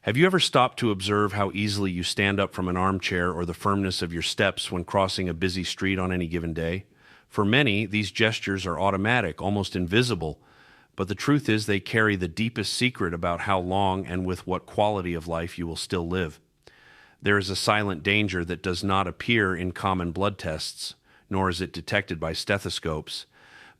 Have you ever stopped to observe how easily you stand up from an armchair or the firmness of your steps when crossing a busy street on any given day? For many, these gestures are automatic, almost invisible, but the truth is they carry the deepest secret about how long and with what quality of life you will still live. There is a silent danger that does not appear in common blood tests, nor is it detected by stethoscopes,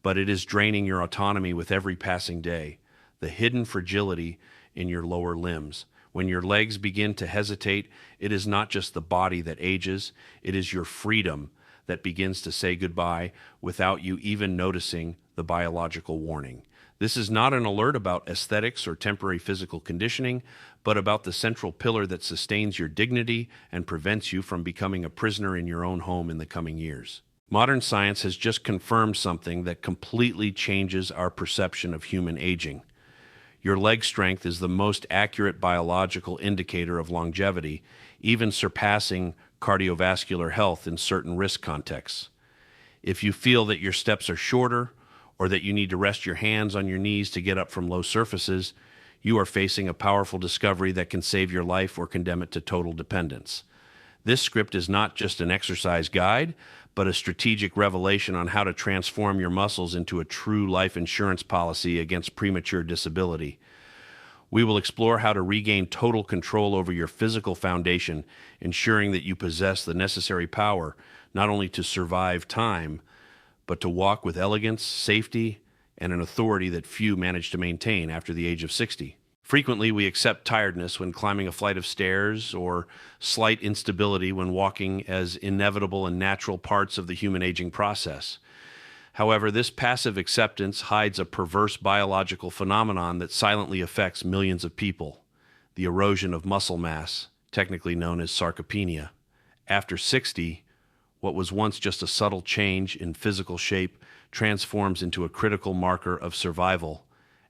but it is draining your autonomy with every passing day, the hidden fragility in your lower limbs. When your legs begin to hesitate, it is not just the body that ages, it is your freedom that begins to say goodbye without you even noticing the biological warning. This is not an alert about aesthetics or temporary physical conditioning, but about the central pillar that sustains your dignity and prevents you from becoming a prisoner in your own home in the coming years. Modern science has just confirmed something that completely changes our perception of human aging. Your leg strength is the most accurate biological indicator of longevity, even surpassing cardiovascular health in certain risk contexts. If you feel that your steps are shorter, or that you need to rest your hands on your knees to get up from low surfaces, you are facing a powerful discovery that can save your life or condemn it to total dependence. This script is not just an exercise guide, but a strategic revelation on how to transform your muscles into a true life insurance policy against premature disability. We will explore how to regain total control over your physical foundation, ensuring that you possess the necessary power not only to survive time, but to walk with elegance, safety, and an authority that few manage to maintain after the age of 60. Frequently, we accept tiredness when climbing a flight of stairs or slight instability when walking as inevitable and natural parts of the human aging process. However, this passive acceptance hides a perverse biological phenomenon that silently affects millions of people: the erosion of muscle mass, technically known as sarcopenia. After 60, what was once just a subtle change in physical shape transforms into a critical marker of survival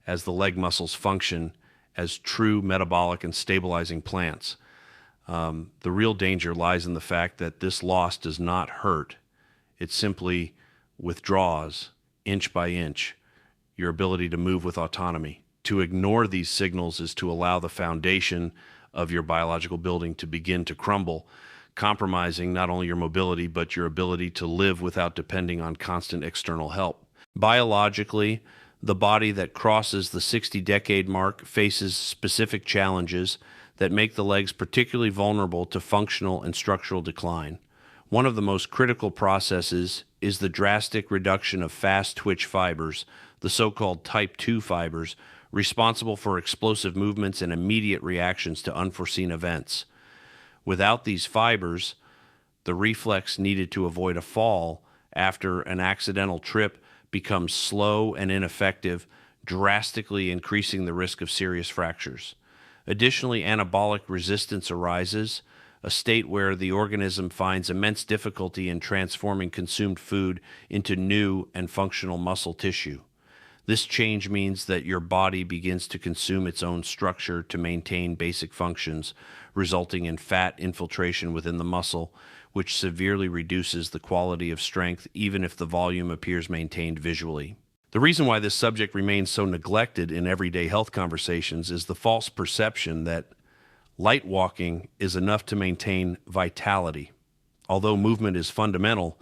as the leg muscles function as true metabolic and stabilizing plants. The real danger lies in the fact that this loss does not hurt. It simply withdraws, inch by inch, your ability to move with autonomy. To ignore these signals is to allow the foundation of your biological building to begin to crumble, compromising not only your mobility, but your ability to live without depending on constant external help. Biologically, the body that crosses the 60-decade mark faces specific challenges that make the legs particularly vulnerable to functional and structural decline. One of the most critical processes is the drastic reduction of fast-twitch fibers, the so-called type 2 fibers, responsible for explosive movements and immediate reactions to unforeseen events. Without these fibers, the reflex needed to avoid a fall after an accidental trip becomes slow and ineffective, drastically increasing the risk of serious fractures. Additionally, anabolic resistance arises, a state where the organism finds immense difficulty in transforming consumed food into new and functional muscle tissue. This change means that your body begins to consume its own structure to maintain basic functions, resulting in fat infiltration within the muscle, which severely reduces the quality of strength even if the volume appears maintained visually. The reason why this subject remains so neglected in everyday health conversations is the false perception that light walking is enough to maintain vitality. Although movement is fundamental,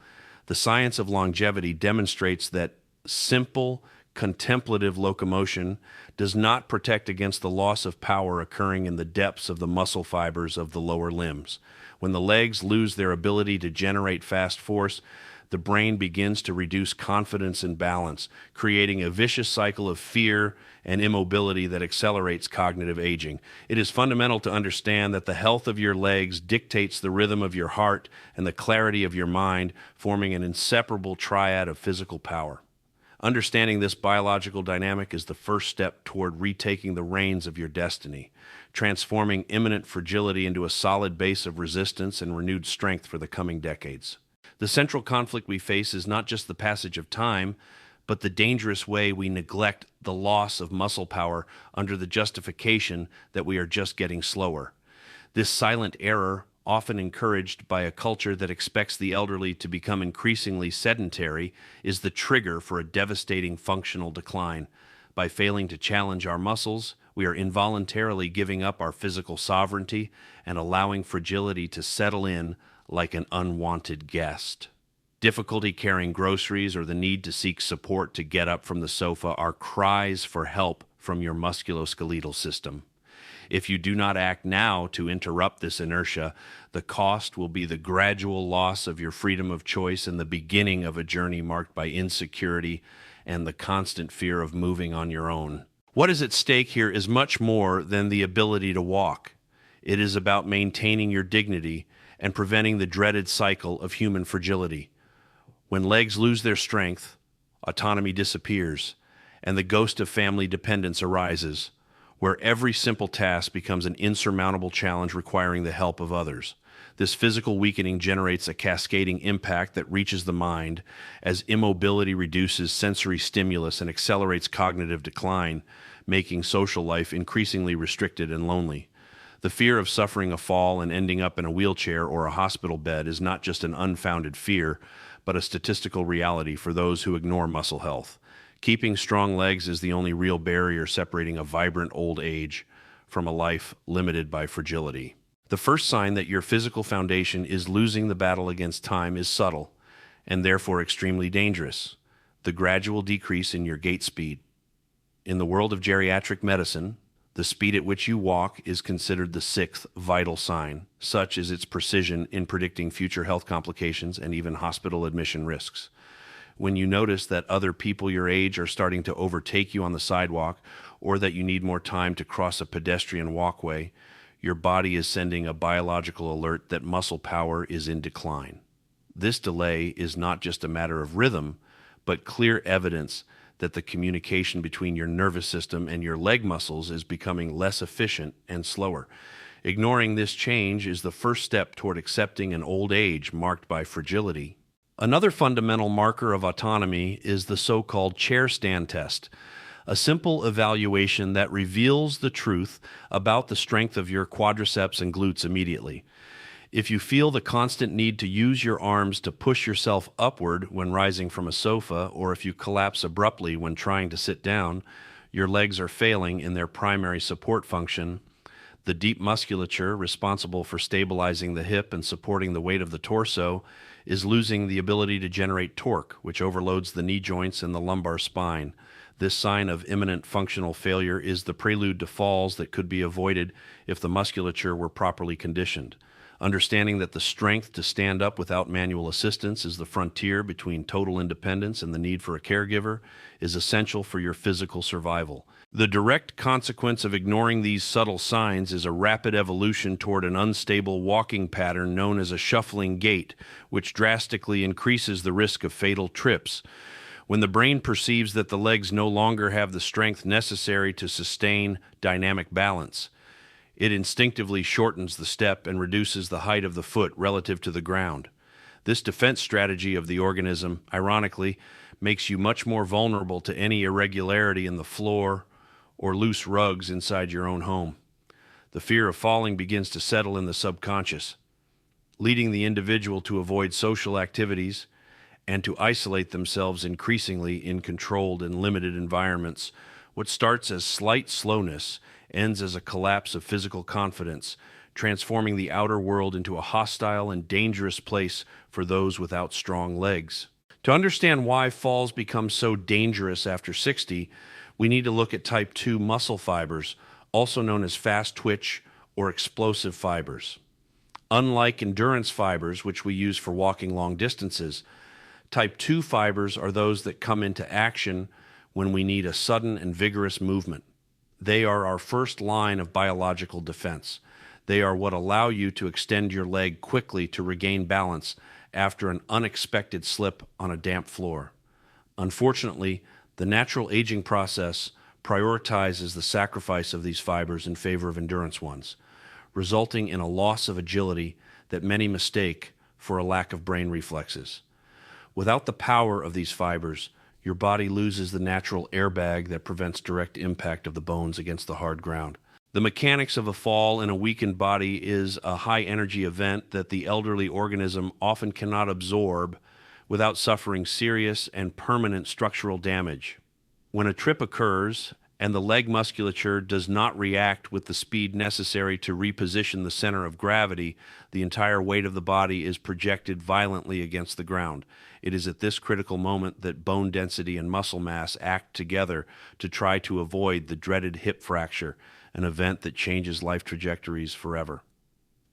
the science of longevity demonstrates that simple, contemplative locomotion does not protect against the loss of power occurring in the depths of the muscle fibers of the lower limbs. When the legs lose their ability to generate fast force, the brain begins to reduce confidence and balance, creating a vicious cycle of fear and immobility that accelerates cognitive aging. It is fundamental to understand that the health of your legs dictates the rhythm of your heart and the clarity of your mind, forming an inseparable triad of physical power. Understanding this biological dynamic is the first step toward retaking the reins of your destiny, transforming imminent fragility into a solid base of resistance and renewed strength for the coming decades. The central conflict we face is not just the passage of time, but the dangerous way we neglect the loss of muscle power under the justification that we are just getting slower. This silent error, often encouraged by a culture that expects the elderly to become increasingly sedentary, is the trigger for a devastating functional decline. By failing to challenge our muscles, We are involuntarily giving up our physical sovereignty and allowing fragility to settle in like an unwanted guest. Difficulty carrying groceries or the need to seek support to get up from the sofa are cries for help from your musculoskeletal system. If you do not act now to interrupt this inertia, the cost will be the gradual loss of your freedom of choice and the beginning of a journey marked by insecurity and the constant fear of moving on your own. What is at stake here is much more than the ability to walk. It is about maintaining your dignity and preventing the dreaded cycle of human fragility. When legs lose their strength, autonomy disappears, and the ghost of family dependence arises, where every simple task becomes an insurmountable challenge requiring the help of others. This physical weakening generates a cascading impact that reaches the mind as immobility reduces sensory stimulus and accelerates cognitive decline, making social life increasingly restricted and lonely. The fear of suffering a fall and ending up in a wheelchair or a hospital bed is not just an unfounded fear, but a statistical reality for those who ignore muscle health. Keeping strong legs is the only real barrier separating a vibrant old age from a life limited by fragility. The first sign that your physical foundation is losing the battle against time is subtle, and therefore extremely dangerous: the gradual decrease in your gait speed. In the world of geriatric medicine, the speed at which you walk is considered the sixth vital sign. Such is its precision in predicting future health complications and even hospital admission risks. When you notice that other people your age are starting to overtake you on the sidewalk, or that you need more time to cross a pedestrian walkway, your body is sending a biological alert that muscle power is in decline. This delay is not just a matter of rhythm, but clear evidence that the communication between your nervous system and your leg muscles is becoming less efficient and slower. Ignoring this change is the first step toward accepting an old age marked by fragility. Another fundamental marker of autonomy is the so-called chair stand test, a simple evaluation that reveals the truth about the strength of your quadriceps and glutes immediately. If you feel the constant need to use your arms to push yourself upward when rising from a sofa, or if you collapse abruptly when trying to sit down, your legs are failing in their primary support function. The deep musculature responsible for stabilizing the hip and supporting the weight of the torso is losing the ability to generate torque, which overloads the knee joints and the lumbar spine. This sign of imminent functional failure is the prelude to falls that could be avoided if the musculature were properly conditioned. Understanding that the strength to stand up without manual assistance is the frontier between total independence and the need for a caregiver is essential for your physical survival. The direct consequence of ignoring these subtle signs is a rapid evolution toward an unstable walking pattern known as a shuffling gait, which drastically increases the risk of fatal trips. When the brain perceives that the legs no longer have the strength necessary to sustain dynamic balance, it instinctively shortens the step and reduces the height of the foot relative to the ground. This defense strategy of the organism, ironically, makes you much more vulnerable to any irregularity in the floor or loose rugs inside your own home. The fear of falling begins to settle in the subconscious, leading the individual to avoid social activities and to isolate themselves increasingly in controlled and limited environments. What starts as slight slowness ends as a collapse of physical confidence, transforming the outer world into a hostile and dangerous place for those without strong legs. To understand why falls become so dangerous after 60, we need to look at type 2 muscle fibers, also known as fast twitch or explosive fibers. Unlike endurance fibers, which we use for walking long distances, type 2 fibers are those that come into action when we need a sudden and vigorous movement. They are our first line of biological defense. They are what allow you to extend your leg quickly to regain balance after an unexpected slip on a damp floor. Unfortunately, the natural aging process prioritizes the sacrifice of these fibers in favor of endurance ones, resulting in a loss of agility that many mistake for a lack of brain reflexes. Without the power of these fibers, your body loses the natural airbag that prevents direct impact of the bones against the hard ground. The mechanics of a fall in a weakened body is a high-energy event that the elderly organism often cannot absorb without suffering serious and permanent structural damage. When a trip occurs and the leg musculature does not react with the speed necessary to reposition the center of gravity, the entire weight of the body is projected violently against the ground. It is at this critical moment that bone density and muscle mass act together to try to avoid the dreaded hip fracture, an event that changes life trajectories forever.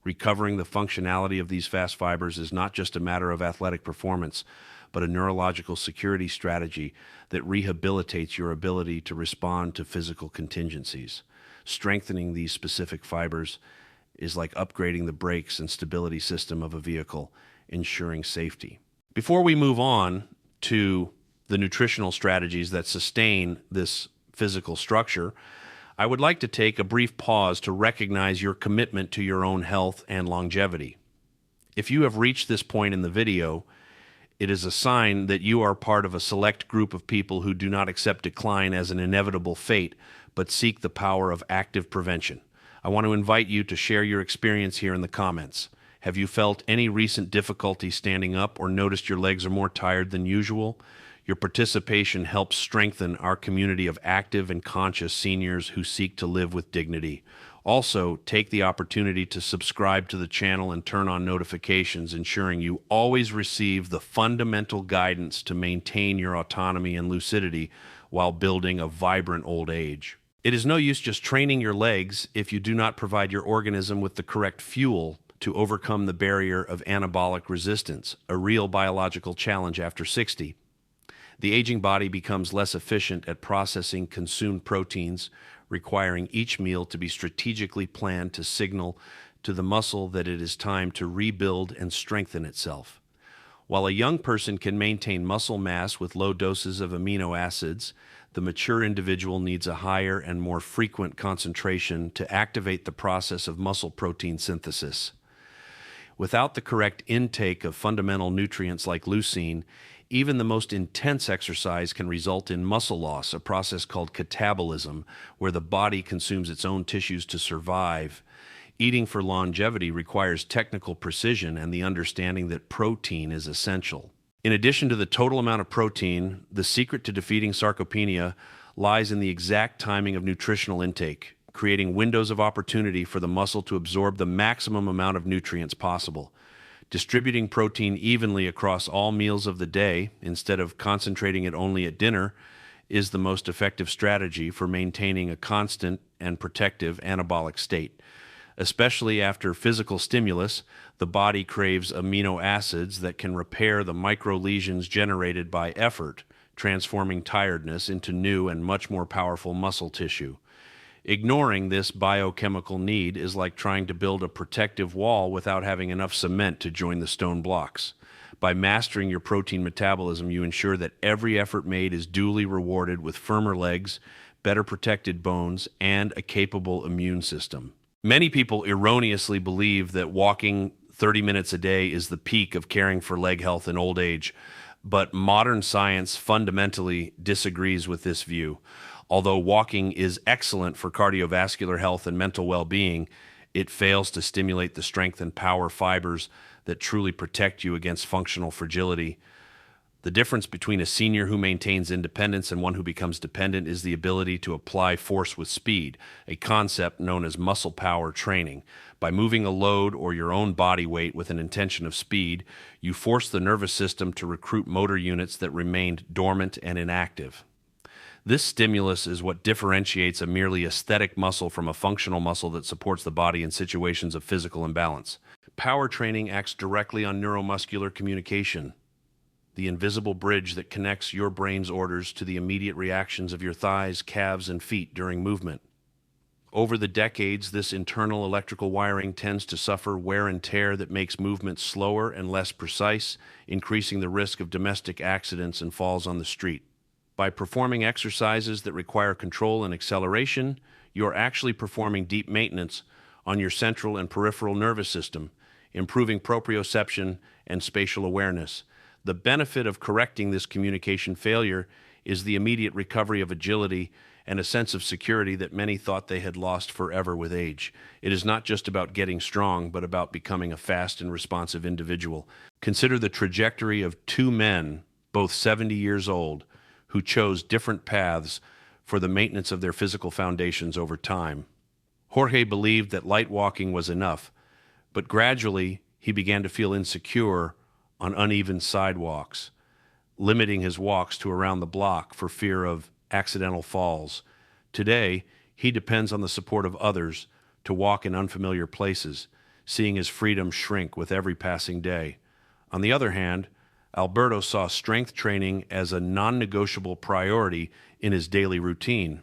Recovering the functionality of these fast fibers is not just a matter of athletic performance, but a neurological security strategy that rehabilitates your ability to respond to physical contingencies. Strengthening these specific fibers is like upgrading the brakes and stability system of a vehicle, ensuring safety. Before we move on to the nutritional strategies that sustain this physical structure, I would like to take a brief pause to recognize your commitment to your own health and longevity. If you have reached this point in the video, it is a sign that you are part of a select group of people who do not accept decline as an inevitable fate, but seek the power of active prevention. I want to invite you to share your experience here in the comments. Have you felt any recent difficulty standing up or noticed your legs are more tired than usual? Your participation helps strengthen our community of active and conscious seniors who seek to live with dignity. Also, take the opportunity to subscribe to the channel and turn on notifications, ensuring you always receive the fundamental guidance to maintain your autonomy and lucidity while building a vibrant old age. It is no use just training your legs if you do not provide your organism with the correct fuel to overcome the barrier of anabolic resistance, a real biological challenge after 60. The aging body becomes less efficient at processing consumed proteins, requiring each meal to be strategically planned to signal to the muscle that it is time to rebuild and strengthen itself. While a young person can maintain muscle mass with low doses of amino acids, the mature individual needs a higher and more frequent concentration to activate the process of muscle protein synthesis. Without the correct intake of fundamental nutrients like leucine, even the most intense exercise can result in muscle loss, a process called catabolism, where the body consumes its own tissues to survive. Eating for longevity requires technical precision and the understanding that protein is essential. In addition to the total amount of protein, the secret to defeating sarcopenia lies in the exact timing of nutritional intake, creating windows of opportunity for the muscle to absorb the maximum amount of nutrients possible. Distributing protein evenly across all meals of the day, instead of concentrating it only at dinner, is the most effective strategy for maintaining a constant and protective anabolic state. Especially after physical stimulus, the body craves amino acids that can repair the micro-lesions generated by effort, transforming tiredness into new and much more powerful muscle tissue. Ignoring this biochemical need is like trying to build a protective wall without having enough cement to join the stone blocks. By mastering your protein metabolism, you ensure that every effort made is duly rewarded with firmer legs, better protected bones, and a capable immune system. Many people erroneously believe that walking 30 minutes a day is the peak of caring for leg health in old age, but modern science fundamentally disagrees with this view. Although walking is excellent for cardiovascular health and mental well-being, it fails to stimulate the strength and power fibers that truly protect you against functional fragility. The difference between a senior who maintains independence and one who becomes dependent is the ability to apply force with speed, a concept known as muscle power training. By moving a load or your own body weight with an intention of speed, you force the nervous system to recruit motor units that remained dormant and inactive. This stimulus is what differentiates a merely aesthetic muscle from a functional muscle that supports the body in situations of physical imbalance. Power training acts directly on neuromuscular communication, the invisible bridge that connects your brain's orders to the immediate reactions of your thighs, calves, and feet during movement. Over the decades, this internal electrical wiring tends to suffer wear and tear that makes movement slower and less precise, increasing the risk of domestic accidents and falls on the street. By performing exercises that require control and acceleration, you're actually performing deep maintenance on your central and peripheral nervous system, improving proprioception and spatial awareness. The benefit of correcting this communication failure is the immediate recovery of agility and a sense of security that many thought they had lost forever with age. It is not just about getting strong, but about becoming a fast and responsive individual. Consider the trajectory of two men, both 70 years old, who chose different paths for the maintenance of their physical foundations over time. Jorge believed that light walking was enough, but gradually he began to feel insecure on uneven sidewalks, limiting his walks to around the block for fear of accidental falls. Today, he depends on the support of others to walk in unfamiliar places, seeing his freedom shrink with every passing day. On the other hand, Alberto saw strength training as a non-negotiable priority in his daily routine.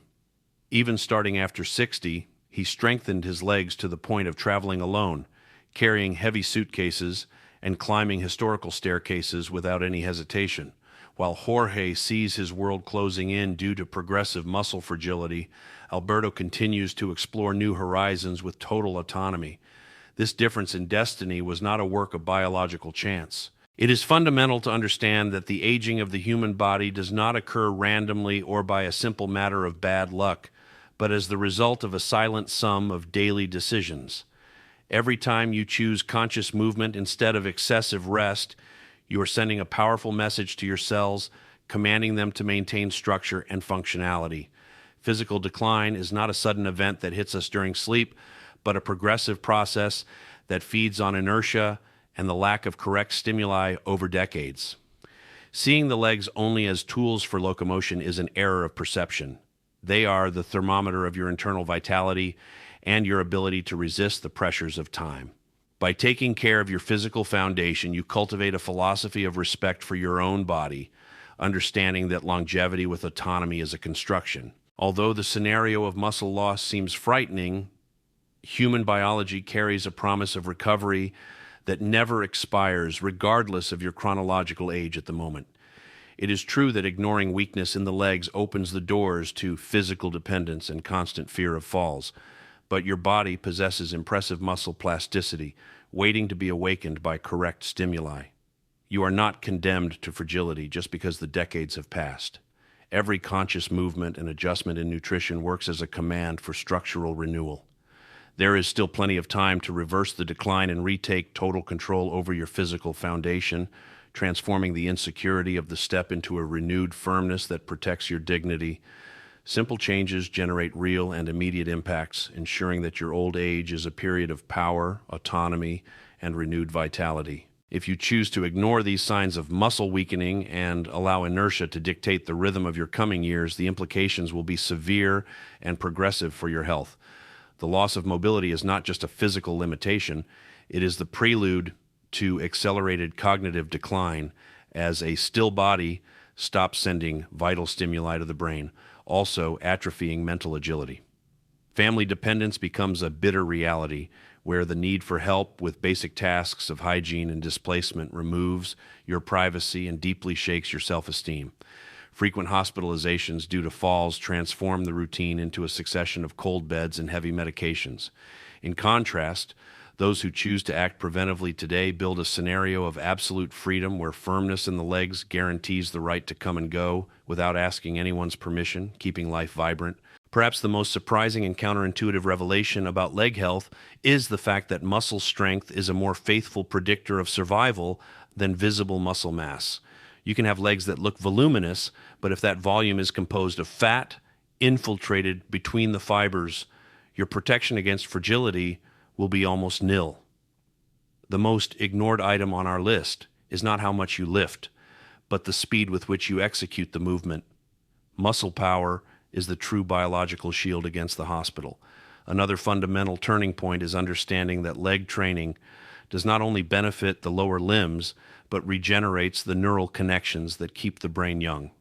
Even starting after 60, he strengthened his legs to the point of traveling alone, carrying heavy suitcases and climbing historical staircases without any hesitation. While Jorge sees his world closing in due to progressive muscle fragility, Alberto continues to explore new horizons with total autonomy. This difference in destiny was not a work of biological chance. It is fundamental to understand that the aging of the human body does not occur randomly or by a simple matter of bad luck, but as the result of a silent sum of daily decisions. Every time you choose conscious movement instead of excessive rest, you are sending a powerful message to your cells, commanding them to maintain structure and functionality. Physical decline is not a sudden event that hits us during sleep, but a progressive process that feeds on inertia and the lack of correct stimuli over decades. Seeing the legs only as tools for locomotion is an error of perception. They are the thermometer of your internal vitality and your ability to resist the pressures of time. By taking care of your physical foundation, you cultivate a philosophy of respect for your own body, understanding that longevity with autonomy is a construction. Although the scenario of muscle loss seems frightening, human biology carries a promise of recovery that never expires, regardless of your chronological age at the moment. It is true that ignoring weakness in the legs opens the doors to physical dependence and constant fear of falls, but your body possesses impressive muscle plasticity, waiting to be awakened by correct stimuli. You are not condemned to fragility just because the decades have passed. Every conscious movement and adjustment in nutrition works as a command for structural renewal. There is still plenty of time to reverse the decline and retake total control over your physical foundation, transforming the insecurity of the step into a renewed firmness that protects your dignity. Simple changes generate real and immediate impacts, ensuring that your old age is a period of power, autonomy, and renewed vitality. If you choose to ignore these signs of muscle weakening and allow inertia to dictate the rhythm of your coming years, the implications will be severe and progressive for your health. The loss of mobility is not just a physical limitation, it is the prelude to accelerated cognitive decline as a still body stops sending vital stimuli to the brain, also atrophying mental agility. Family dependence becomes a bitter reality where the need for help with basic tasks of hygiene and displacement removes your privacy and deeply shakes your self-esteem. Frequent hospitalizations due to falls transform the routine into a succession of cold beds and heavy medications. In contrast, those who choose to act preventively today build a scenario of absolute freedom where firmness in the legs guarantees the right to come and go without asking anyone's permission, keeping life vibrant. Perhaps the most surprising and counterintuitive revelation about leg health is the fact that muscle strength is a more faithful predictor of survival than visible muscle mass. You can have legs that look voluminous, but if that volume is composed of fat infiltrated between the fibers, your protection against fragility will be almost nil. The most ignored item on our list is not how much you lift, but the speed with which you execute the movement. Muscle power is the true biological shield against the hospital. Another fundamental turning point is understanding that leg training does not only benefit the lower limbs, but regenerates the neural connections that keep the brain young.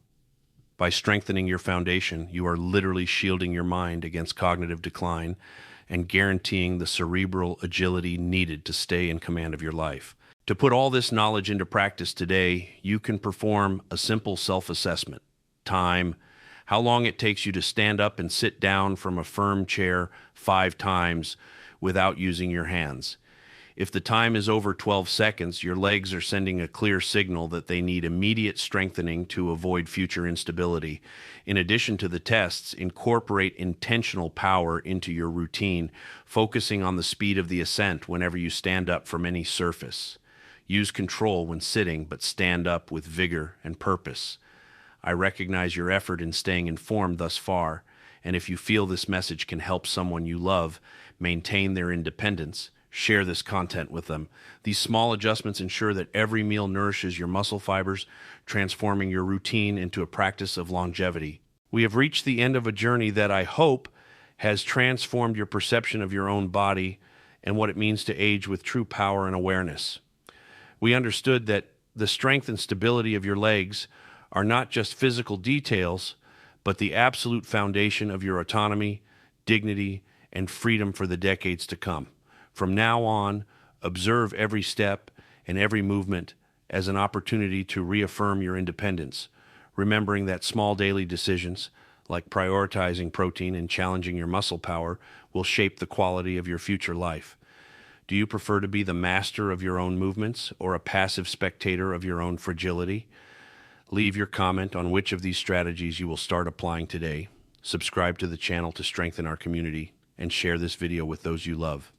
By strengthening your foundation, you are literally shielding your mind against cognitive decline and guaranteeing the cerebral agility needed to stay in command of your life. To put all this knowledge into practice today, you can perform a simple self-assessment. Time, how long it takes you to stand up and sit down from a firm chair 5 times without using your hands. If the time is over 12 seconds, your legs are sending a clear signal that they need immediate strengthening to avoid future instability. In addition to the tests, incorporate intentional power into your routine, focusing on the speed of the ascent whenever you stand up from any surface. Use control when sitting, but stand up with vigor and purpose. I recognize your effort in staying informed thus far, and if you feel this message can help someone you love maintain their independence, share this content with them. These small adjustments ensure that every meal nourishes your muscle fibers, transforming your routine into a practice of longevity. We have reached the end of a journey that I hope has transformed your perception of your own body and what it means to age with true power and awareness. We understood that the strength and stability of your legs are not just physical details, but the absolute foundation of your autonomy, dignity, and freedom for the decades to come. From now on, observe every step and every movement as an opportunity to reaffirm your independence, remembering that small daily decisions, like prioritizing protein and challenging your muscle power, will shape the quality of your future life. Do you prefer to be the master of your own movements or a passive spectator of your own fragility? Leave your comment on which of these strategies you will start applying today. Subscribe to the channel to strengthen our community, and share this video with those you love.